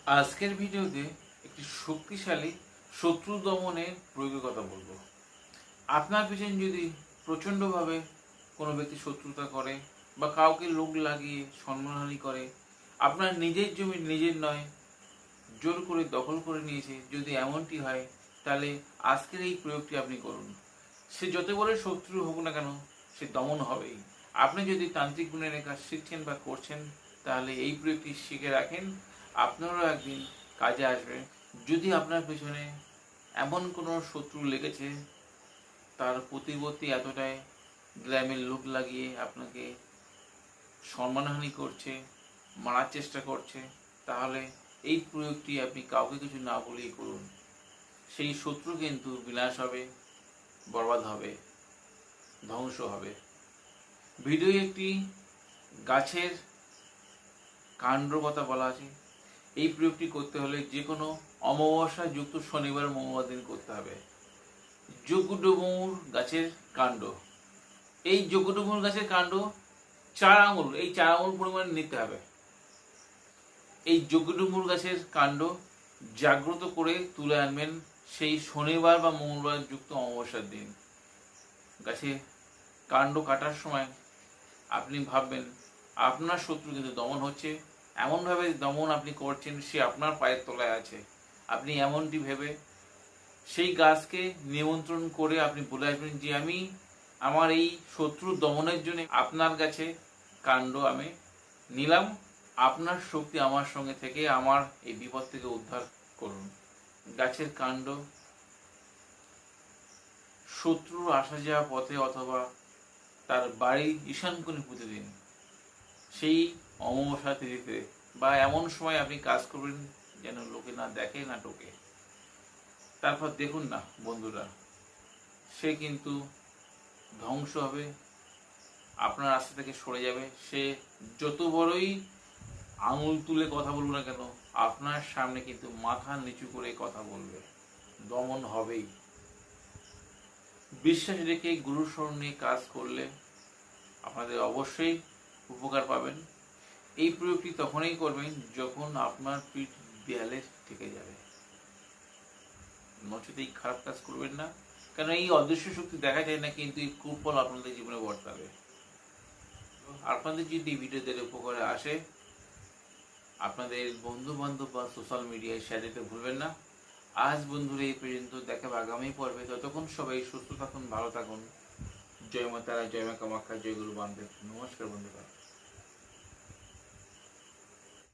আজকের ভিডিওতে একটি শক্তিশালী শত্রু দমনের প্রয়োগের কথা বলবো। আপনার পিছনে যদি প্রচণ্ডভাবে কোনো ব্যক্তি শত্রুতা করে বা কাউকে লোক লাগিয়ে সম্মানহানি করে, আপনার নিজের জমি নিজের নয় জোর করে দখল করে নিয়েছে, যদি এমনটি হয় তাহলে আজকের এই প্রয়োগটি আপনি করুন। সে যত বড় শত্রু হোক না কেন, সে দমন হবেই। আপনি যদি তান্ত্রিক গুণের কাজ শিখছেন বা করছেন, তাহলে এই প্রয়োগটি শিখে রাখেন, আপনারও একদিন কাজে আসবে। যদি আপনার পেছনে এমন কোনো শত্রু লেগেছে, তার প্রতিপত্তি এতটাই গ্রামের লোক লাগিয়ে আপনাকে সম্মানহানি করছে, মারার চেষ্টা করছে, তাহলে এই প্রয়োগটি আপনি কাউকে কিছু না বলেই করুন। সেই শত্রু কিন্তু বিনাশ হবে, বরবাদ হবে, ধ্বংস হবে। ভিডিও একটি গাছের কাণ্ডর কথা বলা আছে। এই প্রয়োগটি করতে হলে যে কোনো অমাবস্যা যুক্ত শনিবার মঙ্গলবার দিন করতে হবে। যজ্ঞডমুর গাছের কাণ্ড, এই যজ্ঞডমুর গাছের কাণ্ড 4 আঙুল, এই 4 আঙুল পরিমাণ নিতে হবে। এই যজ্ঞডমুর গাছের কাণ্ড জাগ্রত করে তুলে আনবেন সেই শনিবার বা মঙ্গলবার যুক্ত অমাবস্যার দিন। গাছে কাণ্ড কাটার সময় আপনি ভাববেন আপনার শত্রু কিন্তু দমন হচ্ছে, এমনভাবে দমন আপনি করছেন সে আপনার পায়ের তলায় আছে। আপনি এমনটি ভেবে সেই গাছকে নিমন্ত্রণ করে আপনি বলে আসবেন যে আমি আমার এই শত্রু দমনের জন্য আপনার কাছে কাণ্ড আমি নিলাম, আপনার শক্তি আমার সঙ্গে থেকে আমার এই বিপদ থেকে উদ্ধার করুন। গাছের কাণ্ড শত্রুর আসা যাওয়া পথে অথবা তার বাড়ির ঈশান কোণে পুঁতে দিন, সেই অমাবস্যা তিথিতে বা এমন সময় আপনি কাজ করবেন যেন লোকে না দেখে না টোকে। তারপর দেখুন না বন্ধুরা, সে কিন্তু ধ্বংস হবে, আপনার রাস্তা থেকে সরে যাবে। সে যত বড়ই আঙুল তুলে কথা বলবে না কেন, আপনার সামনে কিন্তু মাথা নিচু করে কথা বলবে, দমন হবেই। বিশ্বাস রেখে গুরুর শরণ নিয়ে কাজ করলে আপনাদের অবশ্যই উপকার পাবেন। এই প্রয়োগটি তখনই করবেন যখন আপনার পিঠ দেয়ালে ঠেকে যাবে, নচেত খারাপ কাজ করবেন না। কারণ এই অদৃশ্য শক্তি দেখা যায় না, কিন্তু এই কুফল আপনাদের জীবনে বর্তাবে। আপনাদের যদি ভিডিওদের উপকারে আসে, আপনাদের বন্ধু বান্ধব বা সোশ্যাল মিডিয়ায় শেয়ার দিতে ভুলবেন না। আজ বন্ধুরা এই পর্যন্ত, দেখা আগামী পর্বে। ততক্ষণ সবাই সুস্থ থাকুন, ভালো থাকুন। জয় মা তারা, জয় মা কামাখ্যা, জয় গুরু বামদেব। নমস্কার বন্ধুরা।